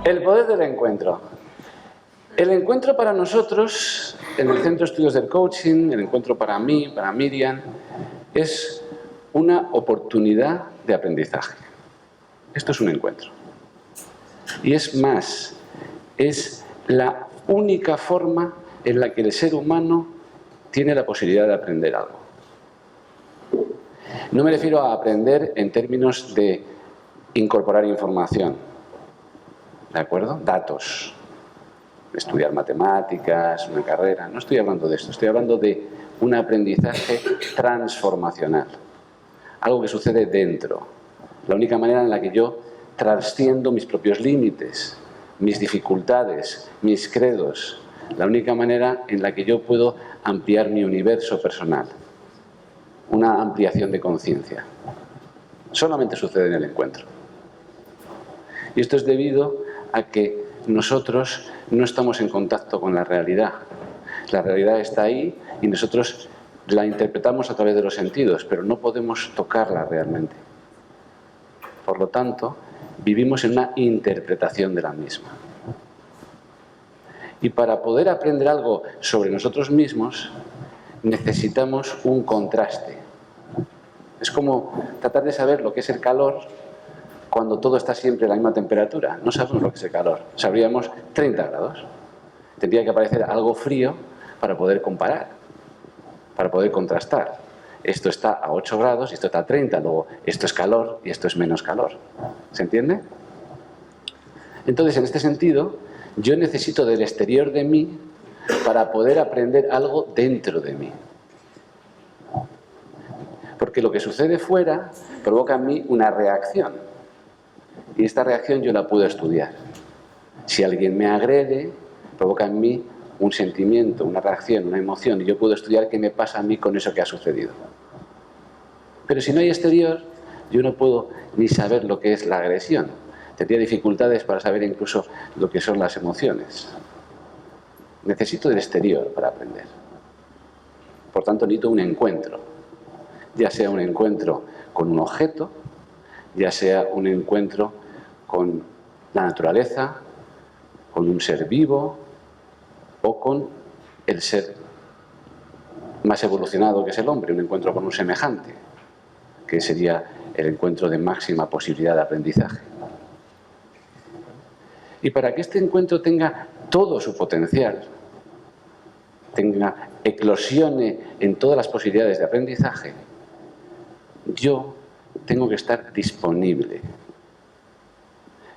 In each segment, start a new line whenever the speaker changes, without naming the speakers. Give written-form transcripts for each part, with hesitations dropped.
El poder del encuentro. El encuentro para nosotros, en el Centro de Estudios del Coaching, el encuentro para mí, para Miriam, es una oportunidad de aprendizaje. Esto es un encuentro. Y es más, es la única forma en la que el ser humano tiene la posibilidad de aprender algo. No me refiero a aprender en términos de incorporar información, ¿de acuerdo? Datos, estudiar matemáticas, una carrera, no estoy hablando de esto, estoy hablando de un aprendizaje transformacional, algo que sucede dentro, la única manera en la que yo trasciendo mis propios límites, mis dificultades, mis credos, la única manera en la que yo puedo ampliar mi universo personal, una ampliación de conciencia. Solamente sucede en el encuentro. Y esto es debido a que nosotros no estamos en contacto con la realidad. La realidad está ahí y nosotros la interpretamos a través de los sentidos, pero no podemos tocarla realmente. Por lo tanto, vivimos en una interpretación de la misma. Y para poder aprender algo sobre nosotros mismos, necesitamos un contraste. Es como tratar de saber lo que es el calor cuando todo está siempre a la misma temperatura. No sabemos lo que es el calor. Sabríamos 30 grados. Tendría que aparecer algo frío para poder comparar, para poder contrastar. Esto está a 8 grados y esto está a 30. Luego, esto es calor y esto es menos calor. ¿Se entiende? Entonces, en este sentido, yo necesito del exterior de mí para poder aprender algo dentro de mí. Porque lo que sucede fuera provoca en mí una reacción. Y esta reacción yo la puedo estudiar. Si alguien me agrede, provoca en mí un sentimiento, una reacción, una emoción, y yo puedo estudiar qué me pasa a mí con eso que ha sucedido. Pero si no hay exterior, yo no puedo ni saber lo que es la agresión. Tendría dificultades para saber incluso lo que son las emociones. Necesito del exterior para aprender. Por tanto, necesito un encuentro. Ya sea un encuentro con un objeto, ya sea un encuentro con la naturaleza, con un ser vivo o con el ser más evolucionado que es el hombre, un encuentro con un semejante, que sería el encuentro de máxima posibilidad de aprendizaje. Y para que este encuentro tenga todo su potencial, eclosione en todas las posibilidades de aprendizaje, yo tengo que estar disponible.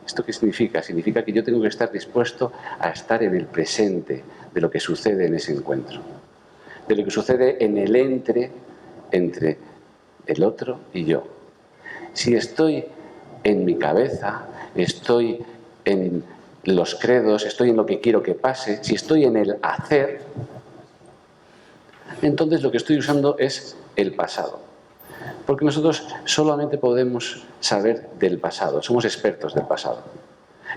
¿Esto qué significa? Significa que yo tengo que estar dispuesto a estar en el presente de lo que sucede en ese encuentro, de lo que sucede en el entre el otro y yo. Si estoy en mi cabeza, estoy en los credos, estoy en lo que quiero que pase, si estoy en el hacer, entonces lo que estoy usando es el pasado. Porque nosotros solamente podemos saber del pasado, somos expertos del pasado.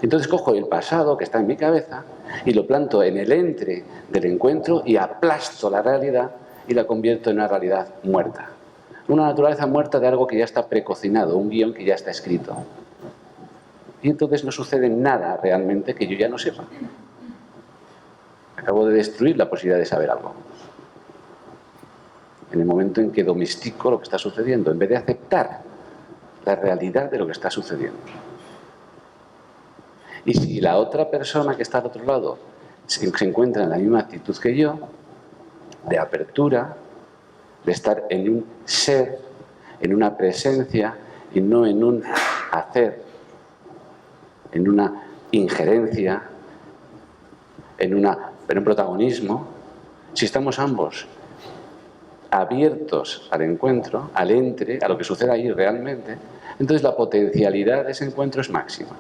Entonces cojo el pasado que está en mi cabeza y lo planto en el entre del encuentro y aplasto la realidad y la convierto en una realidad muerta. Una naturaleza muerta de algo que ya está precocinado, un guión que ya está escrito. Y entonces no sucede nada realmente que yo ya no sepa. Acabo de destruir la posibilidad de saber algo. En el momento en que domestico lo que está sucediendo, en vez de aceptar la realidad de lo que está sucediendo. Y si la otra persona que está al otro lado se encuentra en la misma actitud que yo, de apertura, de estar en un ser, en una presencia y no en un hacer, en una injerencia, en un protagonismo, si estamos ambos abiertos al encuentro, al entre, a lo que sucede ahí realmente, entonces la potencialidad de ese encuentro es máxima.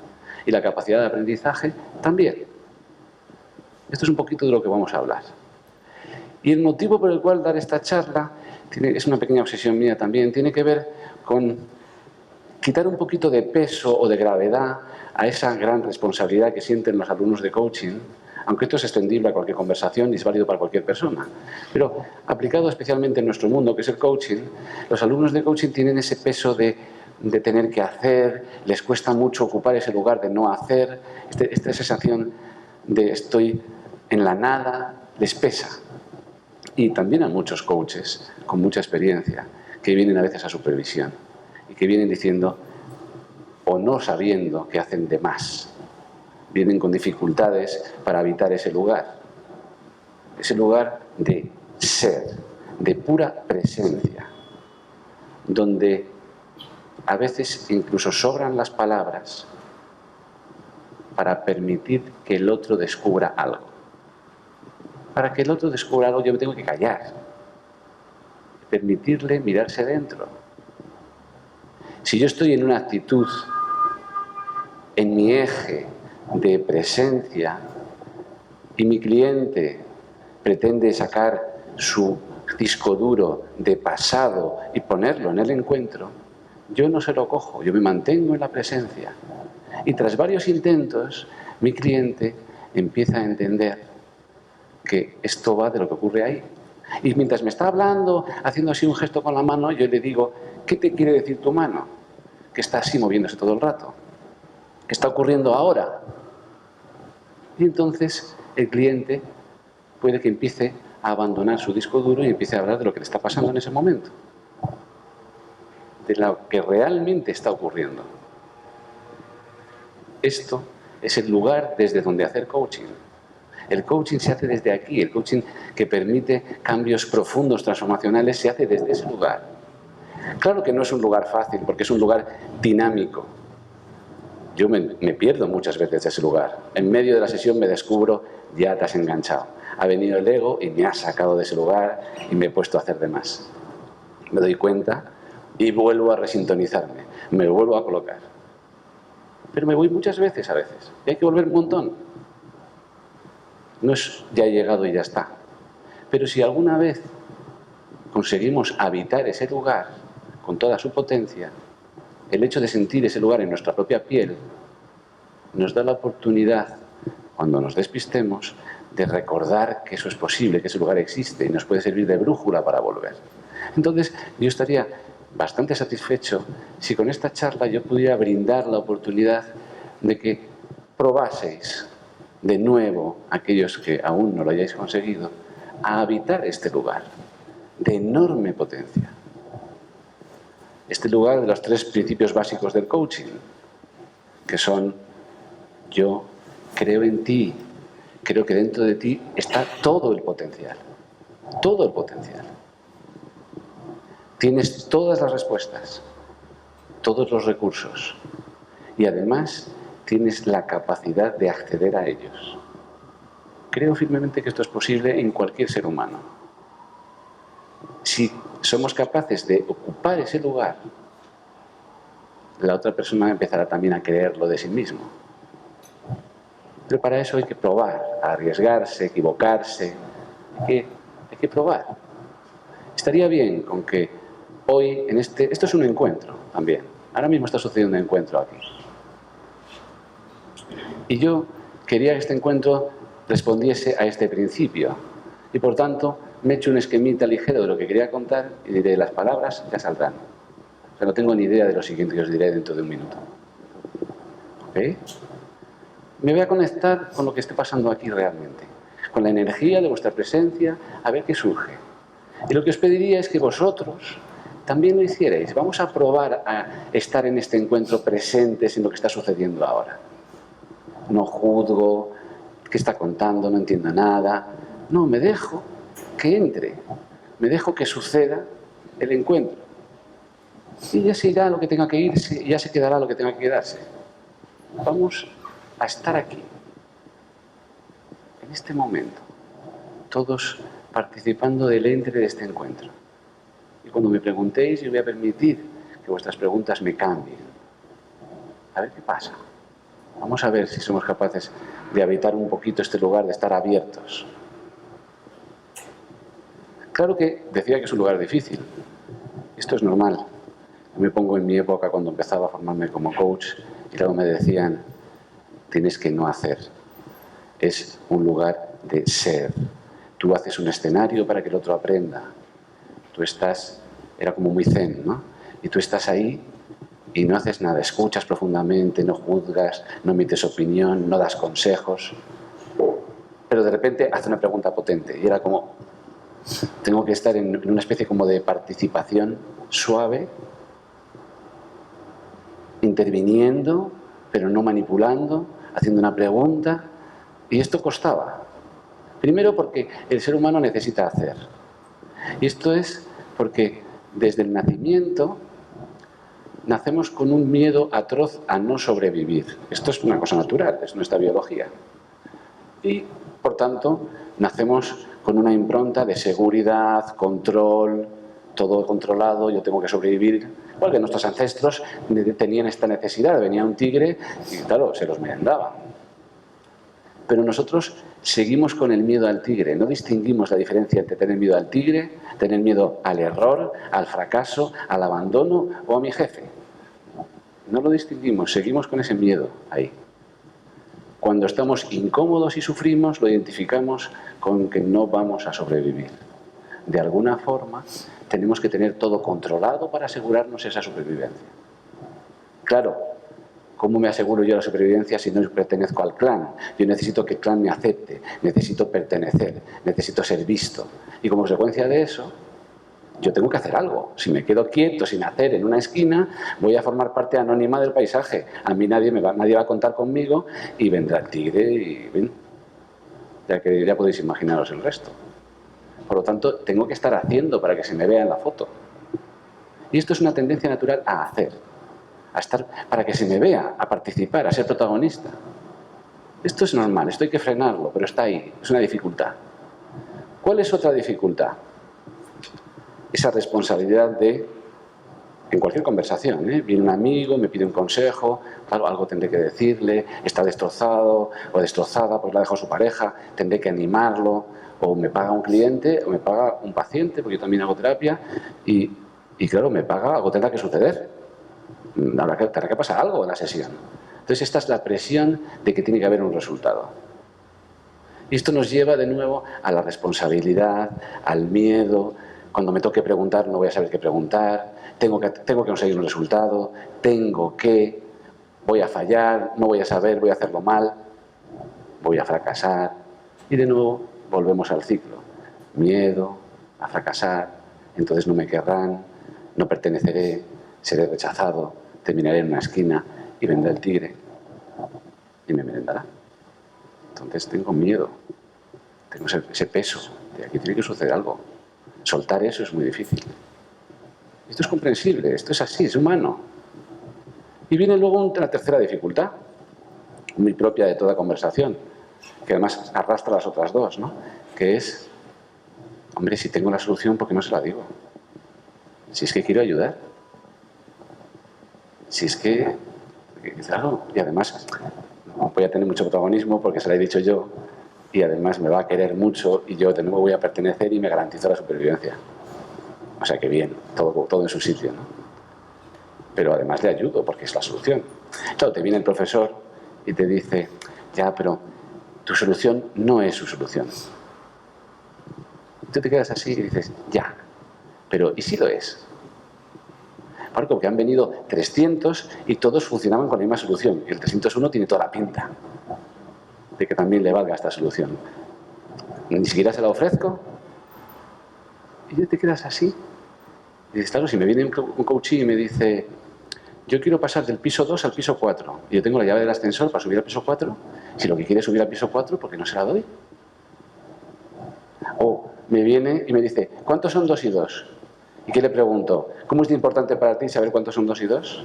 Y la capacidad de aprendizaje también. Esto es un poquito de lo que vamos a hablar. Y el motivo por el cual dar esta charla, es una pequeña obsesión mía también, tiene que ver con quitar un poquito de peso o de gravedad a esa gran responsabilidad que sienten los alumnos de coaching, aunque esto es extendible a cualquier conversación y es válido para cualquier persona. Pero aplicado especialmente en nuestro mundo, que es el coaching, los alumnos de coaching tienen ese peso de de tener que hacer, les cuesta mucho ocupar ese lugar de no hacer, esta sensación de estoy en la nada, les pesa. Y también a muchos coaches con mucha experiencia que vienen a veces a supervisión y que vienen diciendo o no sabiendo que hacen de más. Vienen con dificultades para habitar ese lugar de ser, de pura presencia, donde a veces incluso sobran las palabras para permitir que el otro descubra algo. Para que el otro descubra algo yo me tengo que callar, permitirle mirarse dentro. Si yo estoy en una actitud, en mi eje de presencia, y mi cliente pretende sacar su disco duro de pasado y ponerlo en el encuentro, yo no se lo cojo, yo me mantengo en la presencia. Y tras varios intentos, mi cliente empieza a entender que esto va de lo que ocurre ahí. Y mientras me está hablando, haciendo así un gesto con la mano, yo le digo, ¿qué te quiere decir tu mano? Que está así moviéndose todo el rato. ¿Qué está ocurriendo ahora? Y entonces el cliente puede que empiece a abandonar su disco duro y empiece a hablar de lo que le está pasando en ese momento. De lo que realmente está ocurriendo. Esto es el lugar desde donde hacer coaching. El coaching se hace desde aquí, el coaching que permite cambios profundos, transformacionales, se hace desde ese lugar. Claro que no es un lugar fácil, porque es un lugar dinámico. Yo me pierdo muchas veces de ese lugar. En medio de la sesión me descubro, ya te has enganchado. Ha venido el ego y me ha sacado de ese lugar y me he puesto a hacer de más. Me doy cuenta y vuelvo a resintonizarme, me vuelvo a colocar. Pero me voy muchas veces a veces, y hay que volver un montón. No es ya he llegado y ya está. Pero si alguna vez conseguimos habitar ese lugar con toda su potencia, el hecho de sentir ese lugar en nuestra propia piel nos da la oportunidad, cuando nos despistemos, de recordar que eso es posible, que ese lugar existe y nos puede servir de brújula para volver. Entonces, yo estaría bastante satisfecho si con esta charla yo pudiera brindar la oportunidad de que probaseis de nuevo, aquellos que aún no lo hayáis conseguido, a habitar este lugar de enorme potencia. Este lugar de los 3 principios básicos del coaching, que son: yo creo en ti, creo que dentro de ti está todo el potencial. Todo el potencial. Tienes todas las respuestas, todos los recursos y además tienes la capacidad de acceder a ellos. Creo firmemente que esto es posible en cualquier ser humano. Si somos capaces de ocupar ese lugar, la otra persona empezará también a creerlo de sí mismo. Pero para eso hay que probar, arriesgarse, equivocarse. Hay que probar. Estaría bien con que hoy, esto es un encuentro también. Ahora mismo está sucediendo un encuentro aquí. Y yo quería que este encuentro respondiese a este principio. Y por tanto, me he hecho un esquemita ligero de lo que quería contar y diré, las palabras ya saldrán. O sea, no tengo ni idea de lo siguiente que os diré dentro de un minuto. ¿Ok? Me voy a conectar con lo que esté pasando aquí realmente. Con la energía de vuestra presencia, a ver qué surge. Y lo que os pediría es que vosotros también lo hicierais. Vamos a probar a estar en este encuentro presentes en lo que está sucediendo ahora. No juzgo, ¿qué está contando? No entiendo nada. No, me dejo que entre, me dejo que suceda el encuentro. Y ya se irá lo que tenga que irse, ya se quedará lo que tenga que quedarse. Vamos a estar aquí, en este momento, todos participando del entre de este encuentro. Y cuando me preguntéis, yo voy a permitir que vuestras preguntas me cambien. A ver qué pasa. Vamos a ver si somos capaces de habitar un poquito este lugar, de estar abiertos. Claro que decía que es un lugar difícil. Esto es normal. Yo me pongo en mi época cuando empezaba a formarme como coach y luego me decían, tienes que no hacer. Es un lugar de ser. Tú haces un escenario para que el otro aprenda. Tú estás, era como muy zen, ¿no? Y tú estás ahí y no haces nada, escuchas profundamente, no juzgas, no emites opinión, no das consejos, pero de repente hace una pregunta potente y era como, tengo que estar en una especie como de participación suave, interviniendo, pero no manipulando, haciendo una pregunta, y esto costaba. Primero porque el ser humano necesita hacer. Y esto es porque desde el nacimiento nacemos con un miedo atroz a no sobrevivir. Esto es una cosa natural, es nuestra biología. Y, por tanto, nacemos con una impronta de seguridad, control, todo controlado, yo tengo que sobrevivir. Igual que nuestros ancestros tenían esta necesidad, venía un tigre y, claro, se los merendaba. Pero nosotros seguimos con el miedo al tigre, no distinguimos la diferencia entre tener miedo al tigre, tener miedo al error, al fracaso, al abandono o a mi jefe. No lo distinguimos, seguimos con ese miedo ahí. Cuando estamos incómodos y sufrimos, lo identificamos con que no vamos a sobrevivir. De alguna forma, tenemos que tener todo controlado para asegurarnos esa supervivencia. Claro, ¿cómo me aseguro yo la supervivencia si no pertenezco al clan? Yo necesito que el clan me acepte, necesito pertenecer, necesito ser visto. Y como consecuencia de eso, yo tengo que hacer algo. Si me quedo quieto, sin hacer, en una esquina, voy a formar parte anónima del paisaje. A mí nadie va a contar conmigo y vendrá el tigre y ven. Ya podéis imaginaros el resto. Por lo tanto, tengo que estar haciendo para que se me vea en la foto. Y esto es una tendencia natural a hacer, a estar para que se me vea, a participar, a ser protagonista. Esto es normal, esto hay que frenarlo, pero está ahí, es una dificultad. ¿Cuál es otra dificultad? Esa responsabilidad de, en cualquier conversación, viene un amigo, me pide un consejo, claro, algo tendré que decirle, está destrozado o destrozada, pues la dejo a su pareja, tendré que animarlo, o me paga un cliente, o me paga un paciente, porque yo también hago terapia, y claro, me paga, algo tendrá que suceder, tendrá que pasar algo en la sesión. Entonces esta es la presión de que tiene que haber un resultado. Y esto nos lleva de nuevo a la responsabilidad, al miedo. Cuando me toque preguntar no voy a saber qué preguntar, tengo que conseguir un resultado, voy a fallar, no voy a saber, voy a hacerlo mal, voy a fracasar. Y de nuevo volvemos al ciclo. Miedo a fracasar, entonces no me querrán, no perteneceré, seré rechazado, terminaré en una esquina y vendrá el tigre y me merendará. Entonces tengo miedo, tengo ese peso, de aquí tiene que suceder algo. Soltar eso es muy difícil. Esto es comprensible, esto es así, es humano. Y viene luego una tercera dificultad, muy propia de toda conversación, que además arrastra las otras dos, ¿no? Que es, hombre, si tengo la solución, ¿por qué no se la digo? Si es que quiero ayudar. Si es que, claro, y además voy a tener mucho protagonismo porque se lo he dicho yo, y además me va a querer mucho y yo de nuevo voy a pertenecer y me garantizo la supervivencia. O sea que bien, todo en su sitio, ¿no? Pero además le ayudo porque es la solución. Claro, te viene el profesor y te dice, ya, pero tu solución no es su solución. Tú te quedas así y dices, ya, pero ¿y si lo es? Porque han venido 300 y todos funcionaban con la misma solución. Y el 301 tiene toda la pinta de que también le valga esta solución. Ni siquiera se la ofrezco. Y ya te quedas así. Y dices, claro, si me viene un coachí y me dice, yo quiero pasar del piso 2 al piso 4, y yo tengo la llave del ascensor para subir al piso 4, si lo que quiere es subir al piso 4, ¿por qué no se la doy? O me viene y me dice, ¿cuántos son 2 y 2? ¿Y qué le pregunto? ¿Cómo es de importante para ti saber cuántos son 2 y 2?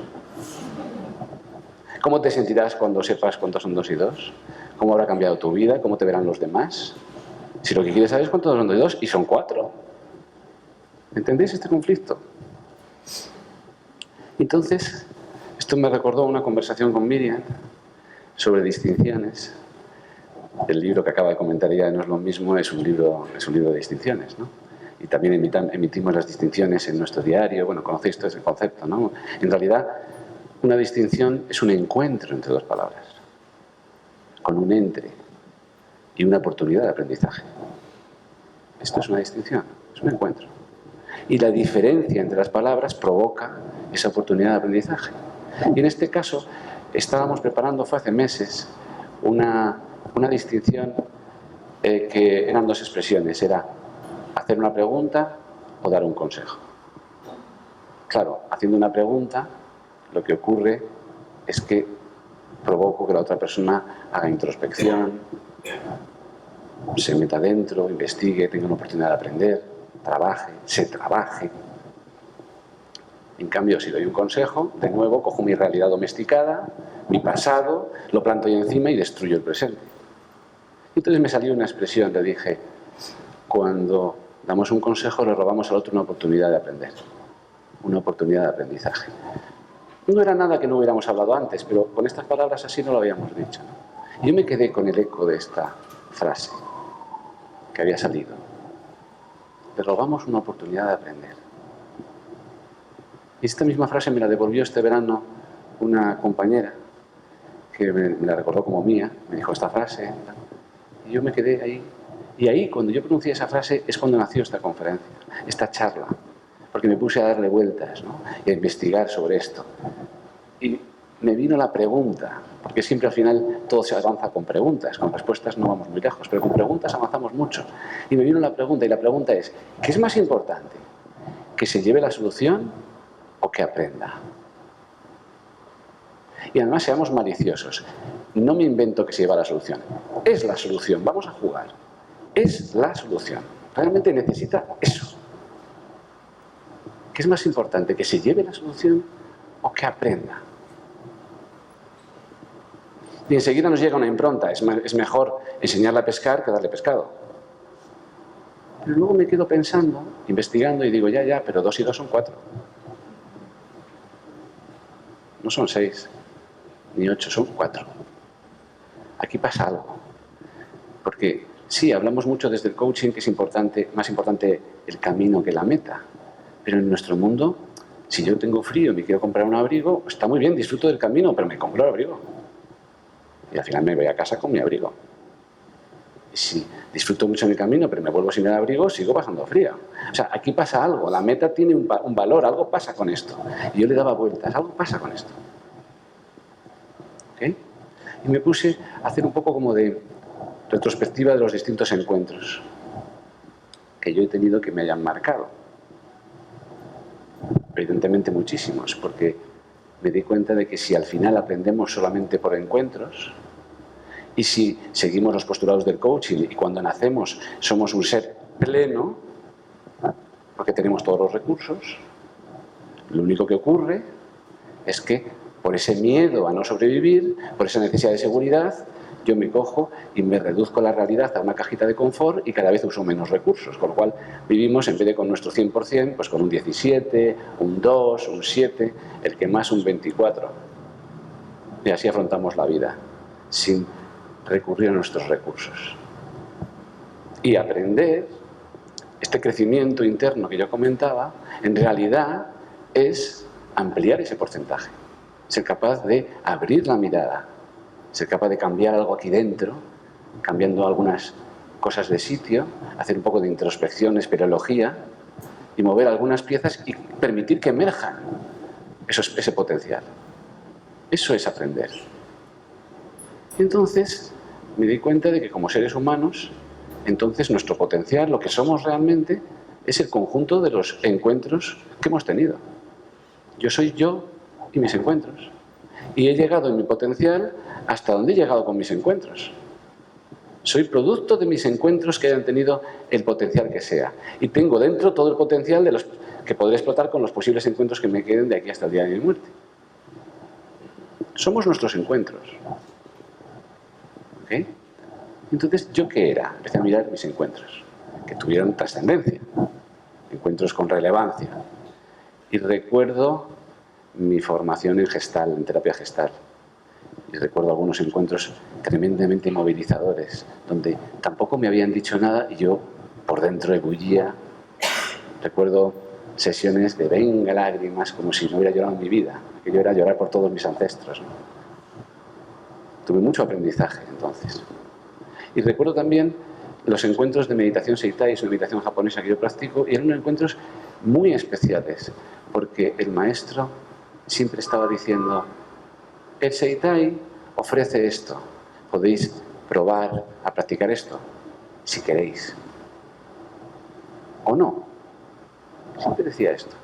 ¿Cómo te sentirás cuando sepas cuántos son 2 y 2? ¿Cómo habrá cambiado tu vida? ¿Cómo te verán los demás? Si lo que quieres saber es cuántos son 2 y 2 y son 4. ¿Entendéis este conflicto? Entonces, esto me recordó una conversación con Miriam sobre distinciones. El libro que acaba de comentar ella no es lo mismo, es un libro de distinciones, ¿no? Y también emitimos las distinciones en nuestro diario. Bueno, conocéis todo ese concepto, ¿no? En realidad, una distinción es un encuentro entre dos palabras, con un entre y una oportunidad de aprendizaje. Esto es una distinción, es un encuentro. Y la diferencia entre las palabras provoca esa oportunidad de aprendizaje. Y en este caso estábamos preparando, fue hace meses, una distinción que eran dos expresiones, era hacer una pregunta o dar un consejo. Claro, haciendo una pregunta, lo que ocurre es que provoco que la otra persona haga introspección, se meta dentro, investigue, tenga una oportunidad de aprender, trabaje, se trabaje. En cambio, si doy un consejo, de nuevo cojo mi realidad domesticada, mi pasado, lo planto ahí encima y destruyo el presente. Entonces me salió una expresión, le dije, cuando damos un consejo le robamos al otro una oportunidad de aprender, una oportunidad de aprendizaje. No era nada que no hubiéramos hablado antes, pero con estas palabras así no lo habíamos dicho. Y yo me quedé con el eco de esta frase que había salido. Le robamos una oportunidad de aprender. Y esta misma frase me la devolvió este verano una compañera que me la recordó como mía, me dijo esta frase, y yo me quedé ahí. Y ahí, cuando yo pronuncié esa frase, es cuando nació esta conferencia, esta charla, porque me puse a darle vueltas, ¿no? Y a investigar sobre esto. Y me vino la pregunta, porque siempre al final todo se avanza con preguntas, con respuestas no vamos muy lejos, pero con preguntas avanzamos mucho. Y me vino la pregunta, y la pregunta es, ¿qué es más importante? ¿Que se lleve la solución o que aprenda? Y además seamos maliciosos. No me invento que se lleva la solución. Es la solución, vamos a jugar. Es la solución. Realmente necesita eso. ¿Qué es más importante? ¿Que se lleve la solución o que aprenda? Y enseguida nos llega una impronta. Es mejor enseñarle a pescar que darle pescado. Pero luego me quedo pensando, investigando y digo, ya, pero 2 y 2 son 4. No son 6, ni 8, son 4. Aquí pasa algo. Porque sí, hablamos mucho desde el coaching que es importante, más importante el camino que la meta. Pero en nuestro mundo, si yo tengo frío y me quiero comprar un abrigo, está muy bien, disfruto del camino, pero me compro el abrigo. Y al final me voy a casa con mi abrigo. Y si disfruto mucho en el camino, pero me vuelvo sin el abrigo, sigo pasando frío. O sea, aquí pasa algo, la meta tiene un valor, algo pasa con esto. Y yo le daba vueltas, algo pasa con esto. ¿Okay? Y me puse a hacer un poco como de retrospectiva de los distintos encuentros que yo he tenido que me hayan marcado. Evidentemente muchísimos, porque me di cuenta de que si al final aprendemos solamente por encuentros y si seguimos los postulados del coaching y cuando nacemos somos un ser pleno, porque tenemos todos los recursos, lo único que ocurre es que por ese miedo a no sobrevivir, por esa necesidad de seguridad, yo me cojo y me reduzco la realidad a una cajita de confort y cada vez uso menos recursos, con lo cual vivimos en vez de con nuestro 100%, pues con un 17, un 2, un 7, el que más un 24. Y así afrontamos la vida, sin recurrir a nuestros recursos. Y aprender, este crecimiento interno que yo comentaba, en realidad es ampliar ese porcentaje, ser capaz de abrir la mirada, ser capaz de cambiar algo aquí dentro, cambiando algunas cosas de sitio, hacer un poco de introspección, espeleología, y mover algunas piezas y permitir que emerjan ese potencial. Eso es aprender. Y entonces me di cuenta de que como seres humanos, entonces nuestro potencial, lo que somos realmente, es el conjunto de los encuentros que hemos tenido. Yo soy yo y mis encuentros. Y he llegado en mi potencial hasta donde he llegado con mis encuentros. Soy producto de mis encuentros que hayan tenido el potencial que sea. Y tengo dentro todo el potencial de los que podré explotar con los posibles encuentros que me queden de aquí hasta el día de mi muerte. Somos nuestros encuentros. ¿Okay? Entonces, ¿yo qué era? Empecé a mirar mis encuentros, que tuvieron trascendencia, encuentros con relevancia. Y recuerdo mi formación en gestal, en terapia gestal. Y recuerdo algunos encuentros tremendamente movilizadores, donde tampoco me habían dicho nada y yo por dentro ebullía. Recuerdo sesiones de venga lágrimas, como si no hubiera llorado en mi vida. Aquello era llorar por todos mis ancestros, ¿no? Tuve mucho aprendizaje entonces. Y recuerdo también los encuentros de meditación Seitai, una meditación japonesa que yo practico, y eran encuentros muy especiales, porque el maestro siempre estaba diciendo, el Seitai ofrece esto, podéis probar a practicar esto, si queréis. O no. Siempre decía esto.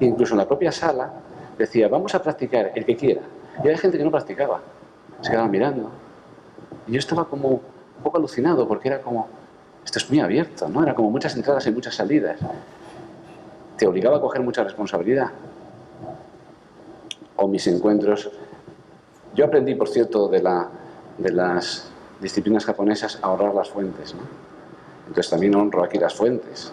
E incluso en la propia sala decía, vamos a practicar el que quiera. Y había gente que no practicaba, se quedaba mirando. Y yo estaba como un poco alucinado, porque era como, esto es muy abierto, ¿no? Era como muchas entradas y muchas salidas. Te obligaba a coger mucha responsabilidad. O mis encuentros. Yo aprendí, por cierto, de las disciplinas japonesas a ahorrar las fuentes, ¿no? Entonces también honro aquí las fuentes.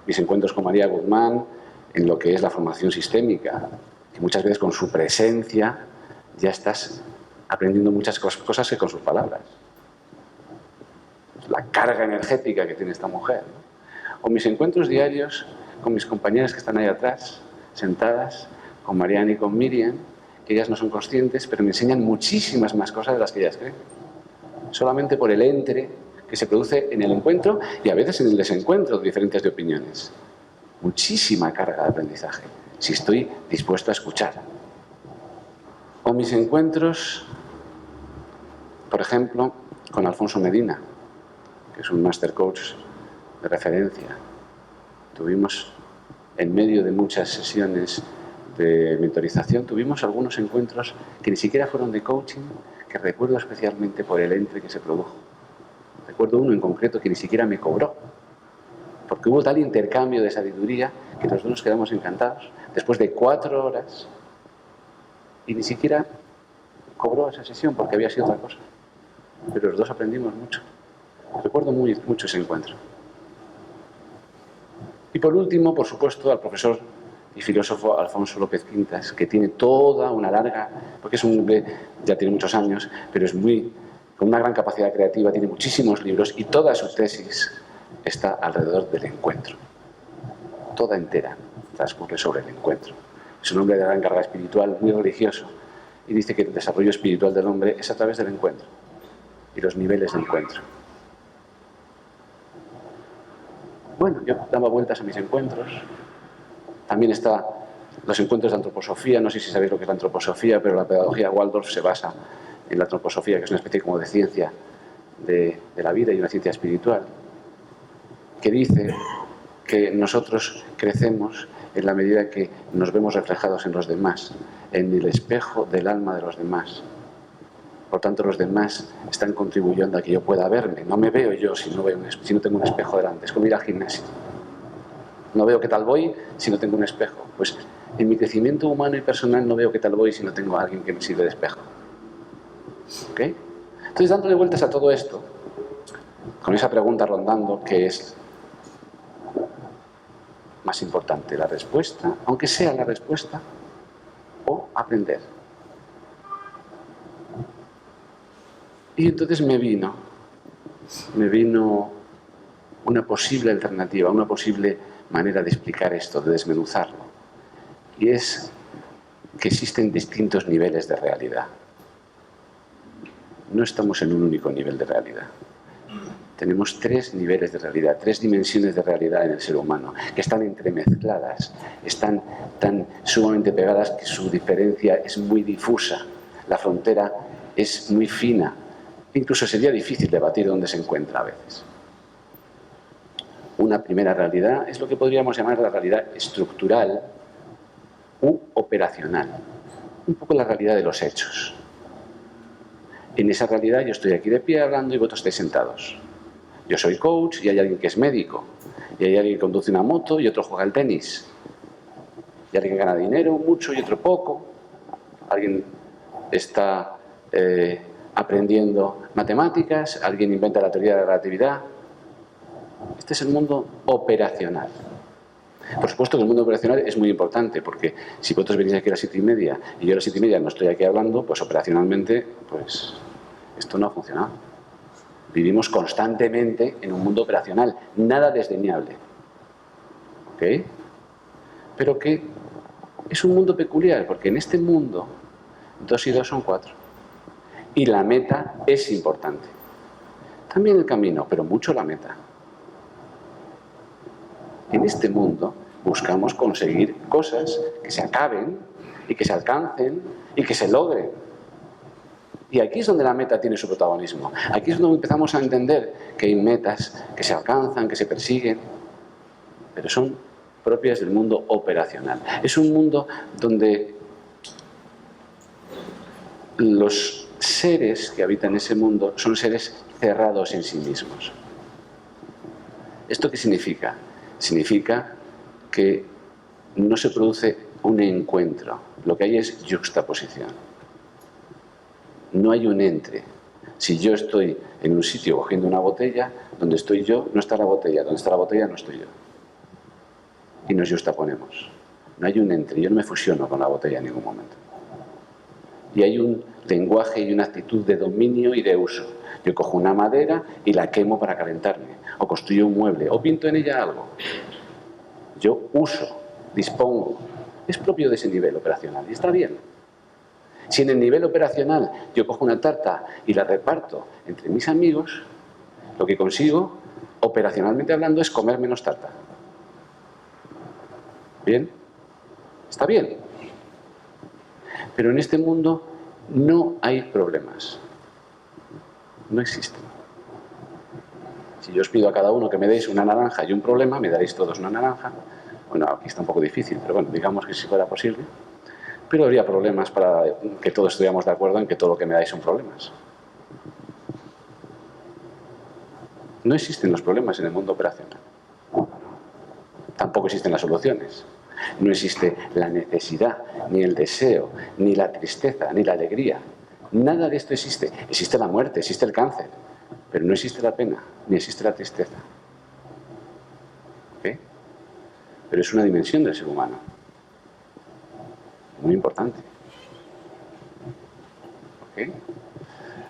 Mis encuentros con María Guzmán, en lo que es la formación sistémica, que muchas veces con su presencia ya estás aprendiendo muchas cosas que con sus palabras. La carga energética que tiene esta mujer, ¿no? O mis encuentros diarios con mis compañeras que están ahí atrás, sentadas, con Mariana y con Miriam, que ellas no son conscientes, pero me enseñan muchísimas más cosas de las que ellas creen. Solamente por el entre que se produce en el encuentro y a veces en el desencuentro de diferentes de opiniones. Muchísima carga de aprendizaje, si estoy dispuesto a escuchar. O mis encuentros, por ejemplo, con Alfonso Medina, que es un master coach de referencia. Tuvimos, en medio de muchas sesiones de mentorización, tuvimos algunos encuentros que ni siquiera fueron de coaching, que recuerdo especialmente por el entre que se produjo. Recuerdo uno en concreto que ni siquiera me cobró, porque hubo tal intercambio de sabiduría que los dos nos quedamos encantados, después de 4 horas, y ni siquiera cobró esa sesión porque había sido otra cosa. Pero los dos aprendimos mucho. Recuerdo mucho ese encuentro. Y por último, por supuesto, al profesor y filósofo Alfonso López Quintas, que tiene toda una larga, porque es un hombre, ya tiene muchos años, pero es con una gran capacidad creativa, tiene muchísimos libros y toda su tesis está alrededor del encuentro. Toda entera transcurre sobre el encuentro. Es un hombre de gran carga espiritual, muy religioso, y dice que el desarrollo espiritual del hombre es a través del encuentro y los niveles de encuentro. Bueno, yo daba vueltas a mis encuentros. También están los encuentros de antroposofía. No sé si sabéis lo que es la antroposofía, pero la pedagogía Waldorf se basa en la antroposofía, que es una especie como de ciencia de la vida y una ciencia espiritual, que dice que nosotros crecemos en la medida que nos vemos reflejados en los demás, en el espejo del alma de los demás. Por tanto, los demás están contribuyendo a que yo pueda verme. No me veo yo si no tengo un espejo delante. Es como ir al gimnasio. No veo qué tal voy si no tengo un espejo. Pues en mi crecimiento humano y personal no veo qué tal voy si no tengo a alguien que me sirve de espejo. ¿Ok? Entonces, dándole vueltas a todo esto, con esa pregunta rondando, ¿qué es más importante? ¿La respuesta, aunque sea la respuesta, o aprender? Y entonces me vino una posible alternativa, una posible manera de explicar esto, de desmenuzarlo. Y es que existen distintos niveles de realidad. No estamos en un único nivel de realidad. Tenemos 3 niveles de realidad, 3 dimensiones de realidad en el ser humano, que están entremezcladas, están tan sumamente pegadas que su diferencia es muy difusa. La frontera es muy fina. Incluso sería difícil debatir dónde se encuentra a veces. Una primera realidad es lo que podríamos llamar la realidad estructural u operacional. Un poco la realidad de los hechos. En esa realidad yo estoy aquí de pie hablando y vosotros estáis sentados. Yo soy coach y hay alguien que es médico. Y hay alguien que conduce una moto y otro juega al tenis. Y alguien gana dinero, mucho y otro poco. Alguien está aprendiendo matemáticas, alguien inventa la teoría de la relatividad. Este es el mundo operacional. Por supuesto que el mundo operacional es muy importante, porque si vosotros venís aquí a las 7:30 y yo a las 7:30 no estoy aquí hablando, pues operacionalmente, pues esto no ha funcionado. Vivimos constantemente en un mundo operacional, nada desdeñable. ¿Ok? Pero que es un mundo peculiar, porque en este mundo 2 y 2 son 4. Y la meta es importante. También el camino, pero mucho la meta. En este mundo buscamos conseguir cosas que se acaben y que se alcancen y que se logren. Y aquí es donde la meta tiene su protagonismo. Aquí es donde empezamos a entender que hay metas que se alcanzan, que se persiguen, pero son propias del mundo operacional. Es un mundo donde los seres que habitan ese mundo son seres cerrados en sí mismos. ¿Esto qué significa? Significa que no se produce un encuentro, lo que hay es yuxtaposición. No hay un entre. Si yo estoy en un sitio cogiendo una botella, donde estoy yo no está la botella, donde está la botella no estoy yo. Y nos yuxtaponemos. No hay un entre, yo no me fusiono con la botella en ningún momento. Y hay un lenguaje y una actitud de dominio y de uso. Yo cojo una madera y la quemo para calentarme, o construyo un mueble, o pinto en ella algo. Yo uso, dispongo. Es propio de ese nivel operacional y está bien. Si en el nivel operacional yo cojo una tarta y la reparto entre mis amigos, lo que consigo, operacionalmente hablando, es comer menos tarta. ¿Bien? Está bien. Pero en este mundo no hay problemas. No existen. Si yo os pido a cada uno que me deis una naranja y un problema, me daréis todos una naranja. Bueno, aquí está un poco difícil, pero bueno, digamos que si fuera posible. Pero habría problemas para que todos estuviéramos de acuerdo en que todo lo que me dais son problemas. No existen los problemas en el mundo operacional. Tampoco existen las soluciones. No existe la necesidad, ni el deseo, ni la tristeza, ni la alegría. Nada de esto existe. Existe la muerte, existe el cáncer, pero no existe la pena, ni existe la tristeza. ¿Ok? Pero es una dimensión del ser humano. Muy importante. ¿Ok?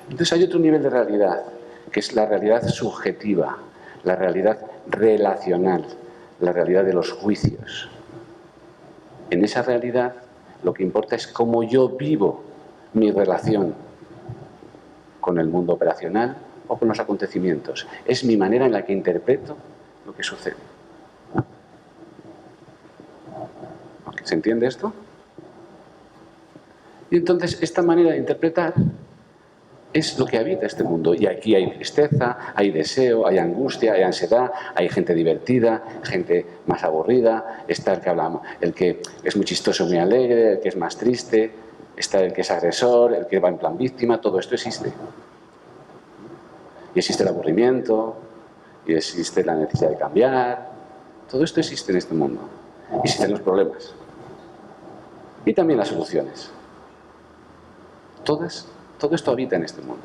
Entonces hay otro nivel de realidad, que es la realidad subjetiva, la realidad relacional, la realidad de los juicios. En esa realidad lo que importa es cómo yo vivo mi relación con el mundo operacional o con los acontecimientos. Es mi manera en la que interpreto lo que sucede. ¿Se entiende esto? Y entonces esta manera de interpretar es lo que habita este mundo. Y aquí hay tristeza, hay deseo, hay angustia, hay ansiedad, hay gente divertida, gente más aburrida, está el que hablamos, el que es muy chistoso, muy alegre, el que es más triste, está el que es agresor, el que va en plan víctima, todo esto existe. Y existe el aburrimiento, y existe la necesidad de cambiar, todo esto existe en este mundo. Y existen los problemas. Y también las soluciones. Todo esto habita en este mundo.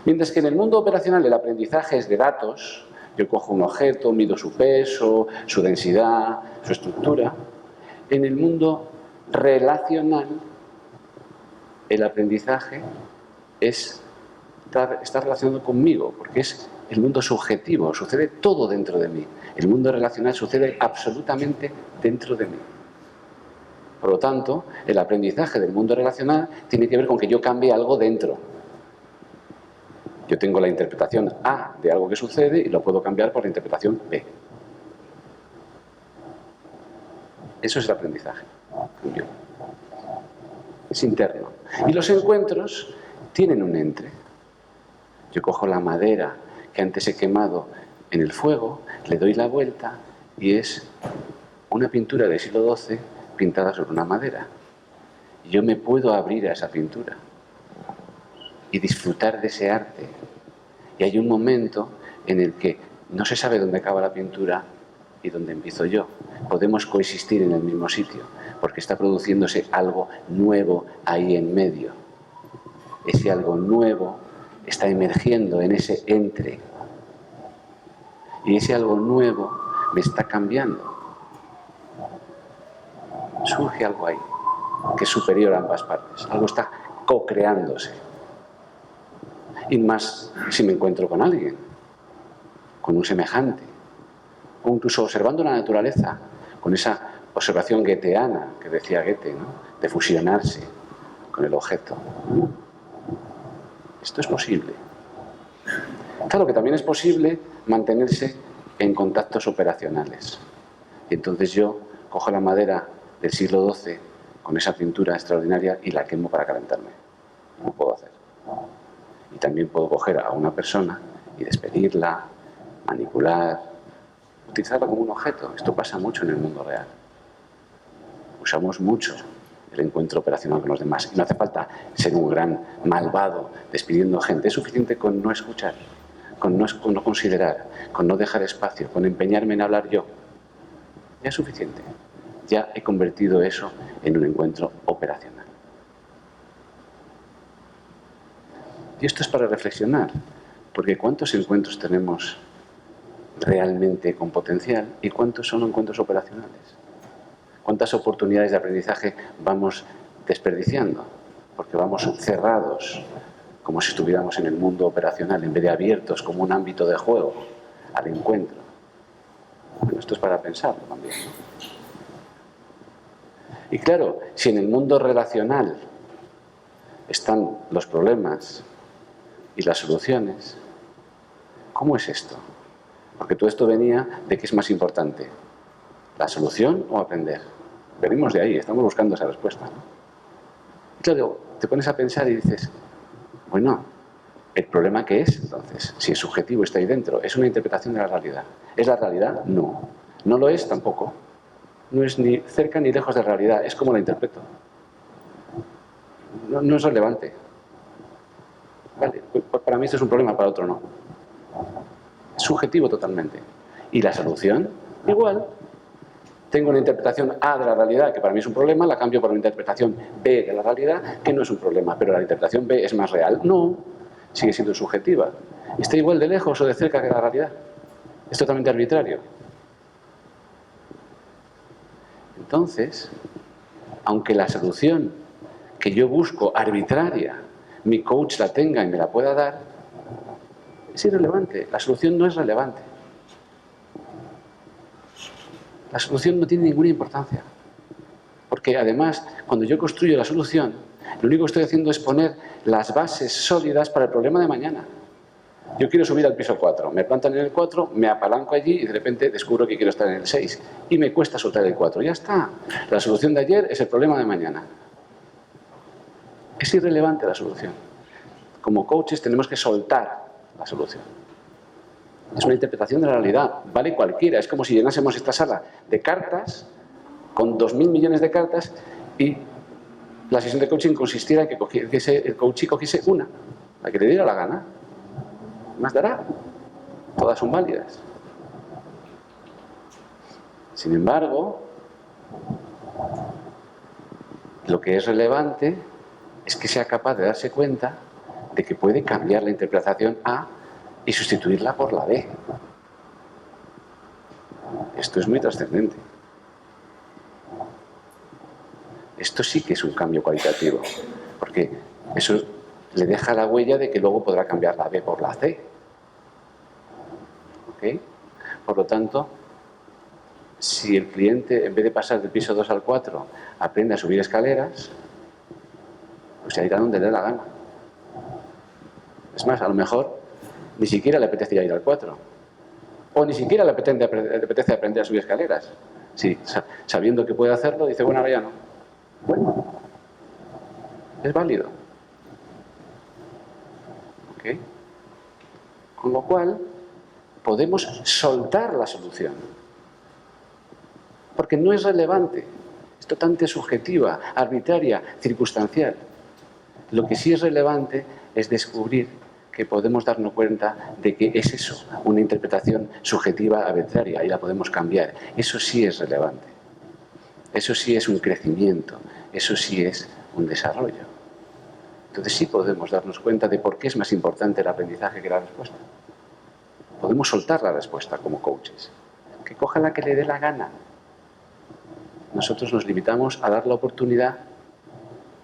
Mientras que en el mundo operacional el aprendizaje es de datos, yo cojo un objeto, mido su peso, su densidad, su estructura. En el mundo relacional el aprendizaje está relacionado conmigo, porque es el mundo subjetivo, sucede todo dentro de mí. El mundo relacional sucede absolutamente dentro de mí. Por lo tanto, el aprendizaje del mundo relacional tiene que ver con que yo cambie algo dentro. Yo tengo la interpretación A de algo que sucede y lo puedo cambiar por la interpretación B. Eso es el aprendizaje. Es interno. Y los encuentros tienen un entre. Yo cojo la madera que antes he quemado en el fuego, le doy la vuelta y es una pintura del siglo XII pintada sobre una madera. Yo me puedo abrir a esa pintura y disfrutar de ese arte. Y hay un momento en el que no se sabe dónde acaba la pintura y dónde empiezo yo. Podemos coexistir en el mismo sitio, porque está produciéndose algo nuevo ahí en medio. Ese algo nuevo está emergiendo en ese entre. Y ese algo nuevo me está cambiando. Surge algo ahí, que es superior a ambas partes. Algo está co-creándose. Y más si me encuentro con alguien, con un semejante, o incluso observando la naturaleza, con esa observación goetheana que decía Goethe, ¿no? De fusionarse con el objeto. Esto es posible. Claro que también es posible mantenerse en contactos operacionales. Y entonces yo cojo la madera del siglo XII con esa pintura extraordinaria y la quemo para calentarme. Lo puedo hacer. Y también puedo coger a una persona y despedirla, manipular, utilizarla como un objeto. Esto pasa mucho en el mundo real. Usamos mucho el encuentro operacional con los demás. Y no hace falta ser un gran malvado despidiendo gente. Es suficiente con no escuchar, con no considerar, con no dejar espacio, con empeñarme en hablar yo. Ya es suficiente. Ya he convertido eso en un encuentro operacional. Y esto es para reflexionar, porque ¿cuántos encuentros tenemos realmente con potencial y cuántos son encuentros operacionales? ¿Cuántas oportunidades de aprendizaje vamos desperdiciando? Porque vamos cerrados, como si estuviéramos en el mundo operacional, en vez de abiertos como un ámbito de juego al encuentro. Bueno, esto es para pensarlo también, ¿no? Y claro, si en el mundo relacional están los problemas y las soluciones, ¿cómo es esto? Porque todo esto venía de qué es más importante, ¿la solución o aprender? Venimos de ahí, estamos buscando esa respuesta, ¿no? Y claro, te pones a pensar y dices, bueno, ¿el problema qué es entonces? Si es subjetivo, está ahí dentro, es una interpretación de la realidad. ¿Es la realidad? No. No lo es tampoco. No es ni cerca ni lejos de la realidad, es como la interpreto. No es relevante. Vale, pues para mí esto es un problema, para otro no. Es subjetivo totalmente. ¿Y la solución? Igual. Tengo una interpretación A de la realidad, que para mí es un problema, la cambio por una interpretación B de la realidad, que no es un problema, pero la interpretación B es más real. No, sigue siendo subjetiva. ¿Está igual de lejos o de cerca que la realidad? Es totalmente arbitrario. Entonces, aunque la solución que yo busco arbitraria, mi coach la tenga y me la pueda dar, es irrelevante. La solución no es relevante. La solución no tiene ninguna importancia. Porque además, cuando yo construyo la solución, lo único que estoy haciendo es poner las bases sólidas para el problema de mañana. Yo quiero subir al piso 4, me plantan en el 4, me apalanco allí y de repente descubro que quiero estar en el 6. Y me cuesta soltar el 4. Ya está. La solución de ayer es el problema de mañana. Es irrelevante la solución. Como coaches tenemos que soltar la solución. Es una interpretación de la realidad. Vale cualquiera. Es como si llenásemos esta sala de cartas, con 2.000 millones de cartas, y la sesión de coaching consistiera en que el coach cogiese una, la que le diera la gana. Más dará. Todas son válidas. Sin embargo, lo que es relevante es que sea capaz de darse cuenta de que puede cambiar la interpretación A y sustituirla por la B. Esto es muy trascendente. Esto sí que es un cambio cualitativo, porque eso le deja la huella de que luego podrá cambiar la B por la C. ¿Ok? Por lo tanto, si el cliente, en vez de pasar del piso 2 al 4, aprende a subir escaleras, pues ya irá donde le dé la gana. Es más, a lo mejor ni siquiera le apetece ir al 4. O ni siquiera le apetece aprender a subir escaleras. Sí, sabiendo que puede hacerlo, dice, bueno, ahora ya no. Bueno, es válido. ¿Ok? Con lo cual, podemos soltar la solución. Porque no es relevante. Es totalmente subjetiva, arbitraria, circunstancial. Lo que sí es relevante es descubrir que podemos darnos cuenta de que es eso, una interpretación subjetiva arbitraria, y la podemos cambiar. Eso sí es relevante. Eso sí es un crecimiento. Eso sí es un desarrollo. Entonces sí podemos darnos cuenta de por qué es más importante el aprendizaje que la respuesta. Podemos soltar la respuesta como coaches. Que coja la que le dé la gana. Nosotros nos limitamos a dar la oportunidad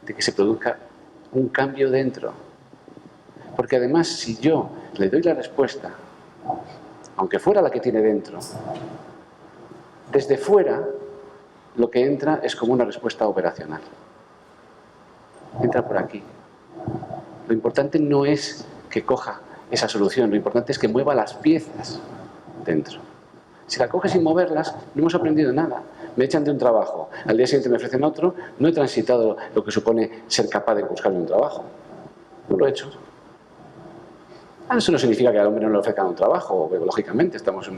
de que se produzca un cambio dentro. Porque además, si yo le doy la respuesta, aunque fuera la que tiene dentro, desde fuera lo que entra es como una respuesta operacional. Entra por aquí. Lo importante no es que coja esa solución, lo importante es que mueva las piezas dentro. Si la coge sin moverlas, no hemos aprendido nada. me echan de un trabajo, al día siguiente me ofrecen otro, no he transitado lo que supone ser capaz de buscarme un trabajo. No lo he hecho. Eso no significa que al hombre no le ofrezcan un trabajo, lógicamente estamos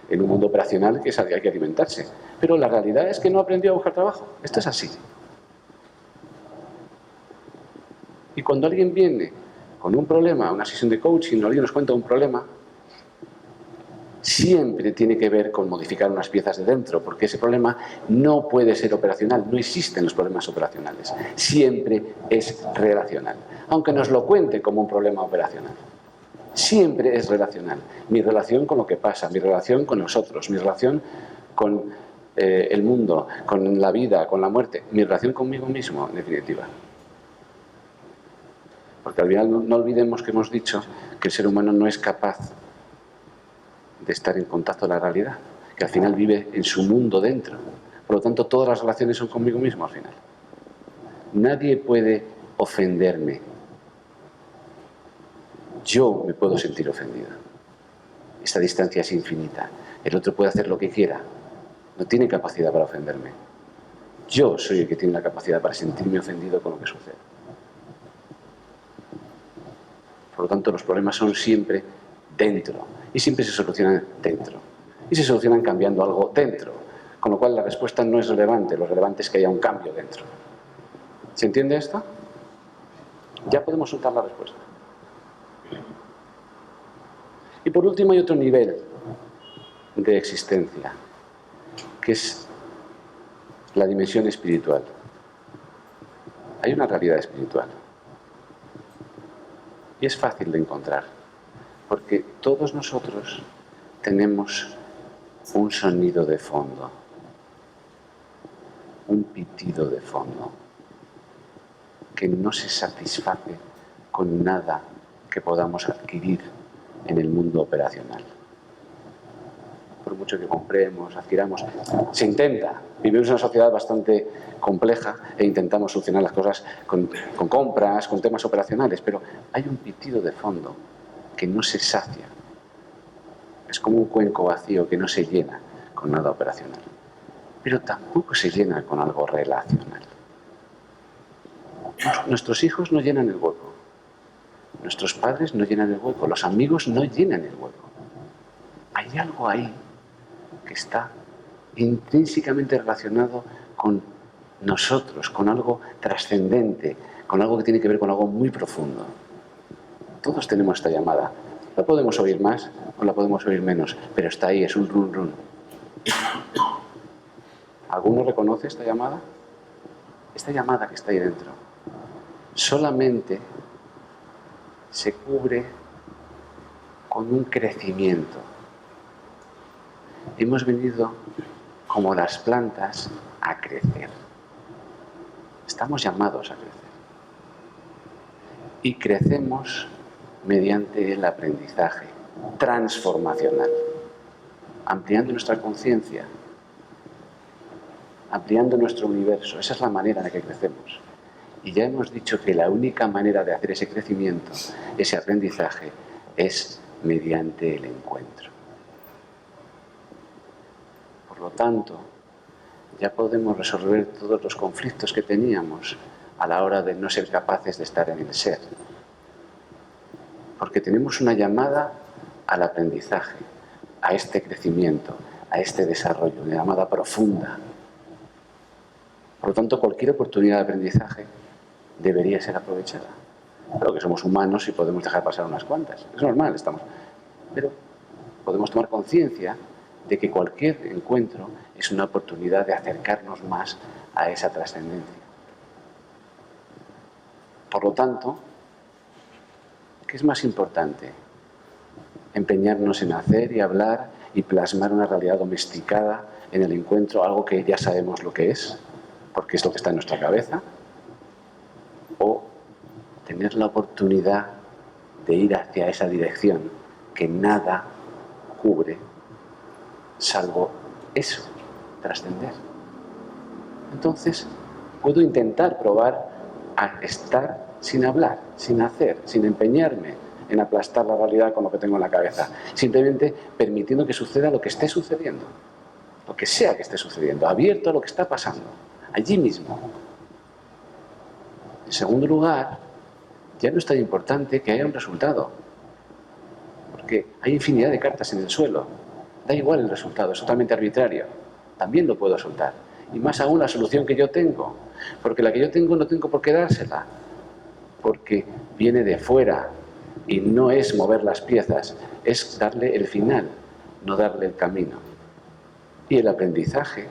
en un mundo operacional que hay que alimentarse. Pero la realidad es que no aprendió a buscar trabajo. Esto es así. Y cuando alguien viene con un problema, una sesión de coaching, o alguien nos cuenta un problema, siempre tiene que ver con modificar unas piezas de dentro, porque ese problema no puede ser operacional, no existen los problemas operacionales, siempre es relacional, aunque nos lo cuente como un problema operacional. Siempre es relacional, mi relación con lo que pasa, mi relación con nosotros, mi relación con el mundo, con la vida, con la muerte, mi relación conmigo mismo, en definitiva. Porque al final no olvidemos que hemos dicho que el ser humano no es capaz de estar en contacto con la realidad, que al final vive en su mundo dentro. Por lo tanto, todas las relaciones son conmigo mismo al final. Nadie puede ofenderme. Yo me puedo sentir ofendido. Esta distancia es infinita. El otro puede hacer lo que quiera. No tiene capacidad para ofenderme. Yo soy el que tiene la capacidad para sentirme ofendido con lo que sucede. Por lo tanto, los problemas son siempre dentro. Y siempre se solucionan dentro. Y se solucionan cambiando algo dentro. Con lo cual la respuesta no es relevante. Lo relevante es que haya un cambio dentro. ¿Se entiende esto? Ya podemos soltar la respuesta. Y por último hay otro nivel de existencia, que es la dimensión espiritual. Hay una realidad espiritual. Y es fácil de encontrar, porque todos nosotros tenemos un sonido de fondo, un pitido de fondo, que no se satisface con nada que podamos adquirir en el mundo operacional. Por mucho que compremos, adquiramos, se intenta. Vivimos en una sociedad bastante compleja e intentamos solucionar las cosas con compras, con temas operacionales, pero hay un pitido de fondo que no se sacia. Es como un cuenco vacío que no se llena con nada operacional, pero tampoco se llena con algo relacional. Nuestros hijos no llenan el hueco, nuestros padres no llenan el hueco, los amigos no llenan el hueco. Hay algo ahí que está intrínsecamente relacionado con nosotros, con algo trascendente, con algo que tiene que ver con algo muy profundo. Todos tenemos esta llamada. La podemos oír más o la podemos oír menos, pero está ahí, es un run run. ¿Alguno reconoce esta llamada? Esta llamada que está ahí dentro solamente se cubre con un crecimiento. Hemos venido, como las plantas, a crecer. Estamos llamados a crecer. Y crecemos mediante el aprendizaje transformacional, ampliando nuestra conciencia, ampliando nuestro universo. Esa es la manera en la que crecemos. Y ya hemos dicho que la única manera de hacer ese crecimiento, ese aprendizaje, es mediante el encuentro. Por lo tanto, ya podemos resolver todos los conflictos que teníamos a la hora de no ser capaces de estar en el ser. Porque tenemos una llamada al aprendizaje, a este crecimiento, a este desarrollo, una llamada profunda. Por lo tanto, cualquier oportunidad de aprendizaje debería ser aprovechada. Pero que somos humanos y podemos dejar pasar unas cuantas. Es normal, pero podemos tomar conciencia de que cualquier encuentro es una oportunidad de acercarnos más a esa trascendencia. Por lo tanto, ¿qué es más importante? Empeñarnos en hacer y hablar y plasmar una realidad domesticada en el encuentro, algo que ya sabemos lo que es, porque es lo que está en nuestra cabeza, o tener la oportunidad de ir hacia esa dirección que nada cubre salvo eso, trascender. Entonces, puedo intentar probar a estar sin hablar, sin hacer, sin empeñarme en aplastar la realidad con lo que tengo en la cabeza, simplemente permitiendo que suceda lo que esté sucediendo. lo que sea que esté sucediendo, abierto a lo que está pasando, allí mismo. En segundo lugar, ya no es tan importante que haya un resultado, porque hay infinidad de cartas en el suelo. Da igual el resultado, es totalmente arbitrario. También lo puedo soltar. Y más aún la solución que yo tengo, porque la que yo tengo no tengo por qué dársela, porque viene de fuera y no es mover las piezas, es darle el final, no darle el camino. Y el aprendizaje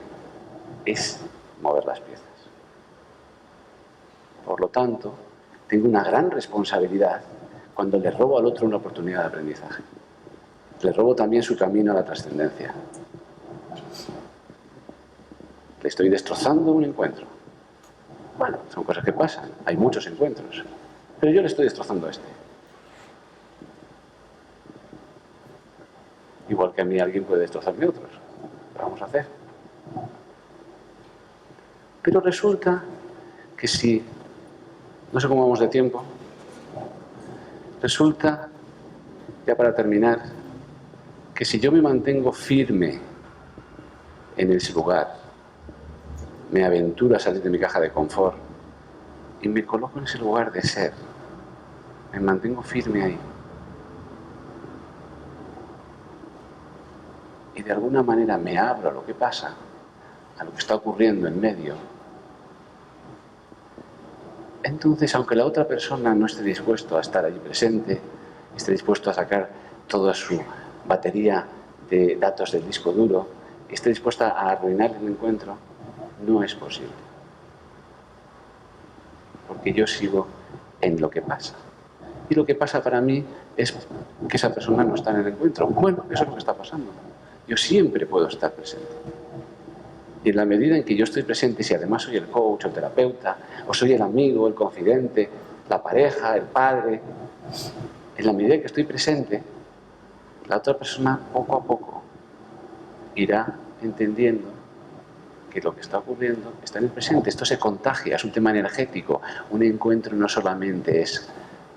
es mover las piezas. Por lo tanto, tengo una gran responsabilidad cuando le robo al otro una oportunidad de aprendizaje. Le robo también su camino a la trascendencia. Le estoy destrozando un encuentro. Bueno, son cosas que pasan. Hay muchos encuentros. Pero yo le estoy destrozando este. Igual que a mí alguien puede destrozarme otros. ¿Qué vamos a hacer? Pero resulta que si... No sé cómo vamos de tiempo. Resulta, ya para terminar, que si yo me mantengo firme en ese lugar, me aventuro a salir de mi caja de confort y me coloco en ese lugar de ser, me mantengo firme ahí y de alguna manera me abro a lo que pasa, a lo que está ocurriendo en medio, entonces aunque la otra persona no esté dispuesto a estar allí presente, esté dispuesto a sacar toda su batería de datos del disco duro, esté dispuesta a arruinar el encuentro, no es posible. Porque yo sigo en lo que pasa. Y lo que pasa para mí es que esa persona no está en el encuentro. Bueno, eso es lo que está pasando. Yo siempre puedo estar presente. Y en la medida en que yo estoy presente, si además soy el coach, el terapeuta, o soy el amigo, el confidente, la pareja, el padre, en la medida en que estoy presente, la otra persona poco a poco irá entendiendo que lo que está ocurriendo está en el presente. Esto se contagia, es un tema energético. Un encuentro no solamente es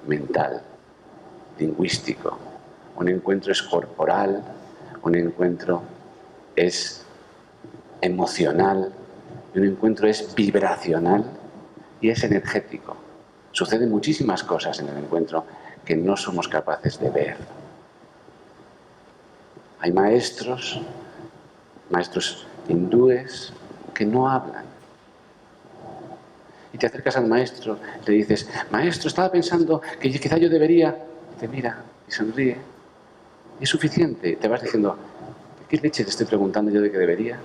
mental, lingüístico. Un encuentro es corporal, un encuentro es emocional, y un encuentro es vibracional y es energético. Suceden muchísimas cosas en el encuentro que no somos capaces de ver. Hay maestros hindúes que no hablan. Y te acercas al maestro, le dices, maestro, estaba pensando que quizá yo debería... Y te mira y sonríe. Y es suficiente. Te vas diciendo, ¿qué leche te estoy preguntando yo de que debería?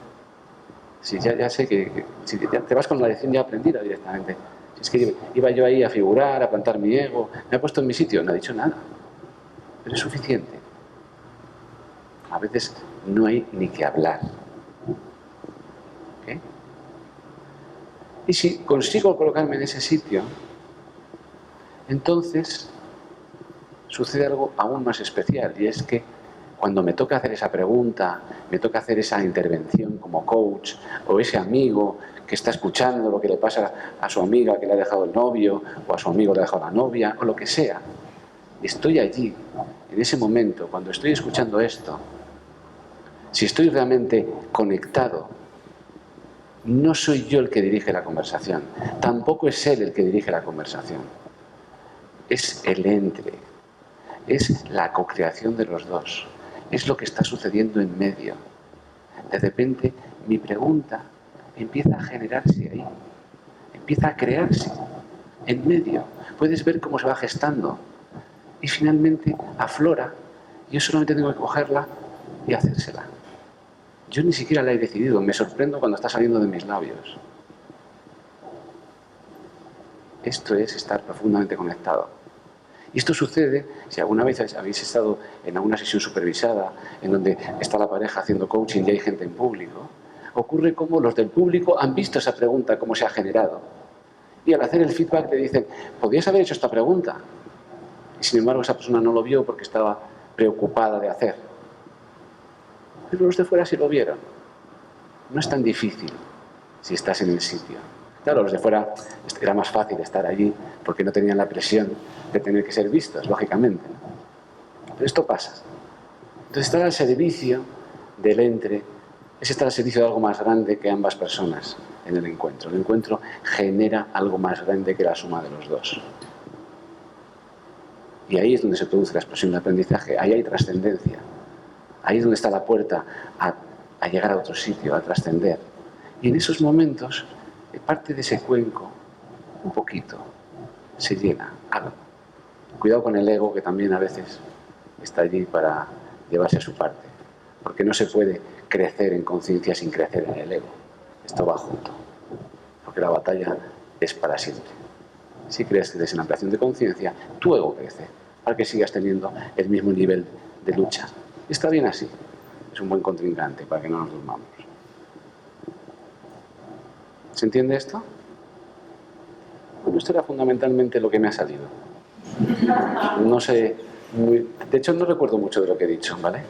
Si ya sé que si ya te vas con la lección ya aprendida directamente. Si es que iba yo ahí a figurar, a plantar mi ego, me ha puesto en mi sitio, no ha dicho nada. Pero es suficiente. A veces no hay ni que hablar. ¿Okay? Y si consigo colocarme en ese sitio, entonces sucede algo aún más especial, y es que cuando me toca hacer esa pregunta, me toca hacer esa intervención como coach, o ese amigo que está escuchando lo que le pasa a su amiga que le ha dejado el novio, o a su amigo que le ha dejado la novia, o lo que sea, estoy allí, en ese momento, cuando estoy escuchando esto, si estoy realmente conectado, no soy yo el que dirige la conversación, tampoco es él el que dirige la conversación, es el entre, es la co-creación de los dos, es lo que está sucediendo en medio. De repente mi pregunta empieza a generarse ahí, empieza a crearse en medio, puedes ver cómo se va gestando y finalmente aflora, yo solamente tengo que cogerla y hacérsela. Yo ni siquiera la he decidido, me sorprendo cuando está saliendo de mis labios. Esto es estar profundamente conectado. Y esto sucede, si alguna vez habéis estado en alguna sesión supervisada, en donde está la pareja haciendo coaching y hay gente en público, ocurre como los del público han visto esa pregunta, cómo se ha generado. Y al hacer el feedback le dicen, ¿podrías haber hecho esta pregunta? Y sin embargo esa persona no lo vio porque estaba preocupada de hacer. Pero los de fuera sí lo vieron. No es tan difícil si estás en el sitio. Claro, los de fuera era más fácil estar allí porque no tenían la presión de tener que ser vistos, lógicamente. Pero esto pasa. Entonces estar al servicio del entre es estar al servicio de algo más grande que ambas personas en el encuentro. El encuentro genera algo más grande que la suma de los dos. Y ahí es donde se produce la explosión del aprendizaje, ahí hay trascendencia. Ahí es donde está la puerta a llegar a otro sitio, a trascender. Y en esos momentos, parte de ese cuenco, un poquito, se llena, algo. Cuidado con el ego, que también a veces está allí para llevarse a su parte. Porque no se puede crecer en conciencia sin crecer en el ego. Esto va junto. Porque la batalla es para siempre. Si creces en ampliación de conciencia, tu ego crece, para que sigas teniendo el mismo nivel de lucha. Está bien así. Es un buen contrincante para que no nos durmamos. ¿Se entiende esto? Bueno, esto era fundamentalmente lo que me ha salido. No sé, de hecho no recuerdo mucho de lo que he dicho, ¿vale?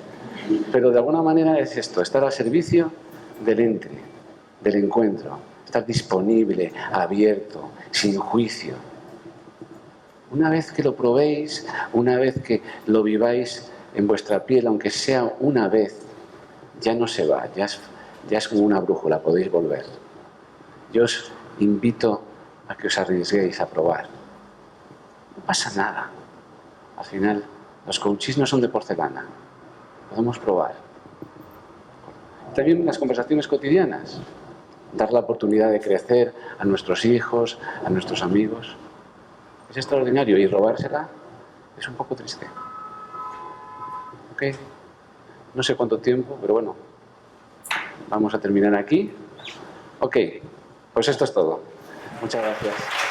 Pero de alguna manera es esto, estar al servicio del entre, del encuentro, estar disponible, abierto, sin juicio. Una vez que lo probéis, una vez que lo viváis en vuestra piel, aunque sea una vez, ya no se va, ya es como una brújula, podéis volver. Yo os invito a que os arriesguéis a probar. No pasa nada. Al final, los coaches no son de porcelana. Podemos probar. También en las conversaciones cotidianas. Dar la oportunidad de crecer a nuestros hijos, a nuestros amigos. Es extraordinario y robársela es un poco triste. ¿Ok? No sé cuánto tiempo, pero bueno. Vamos a terminar aquí. Ok, pues esto es todo. Muchas gracias.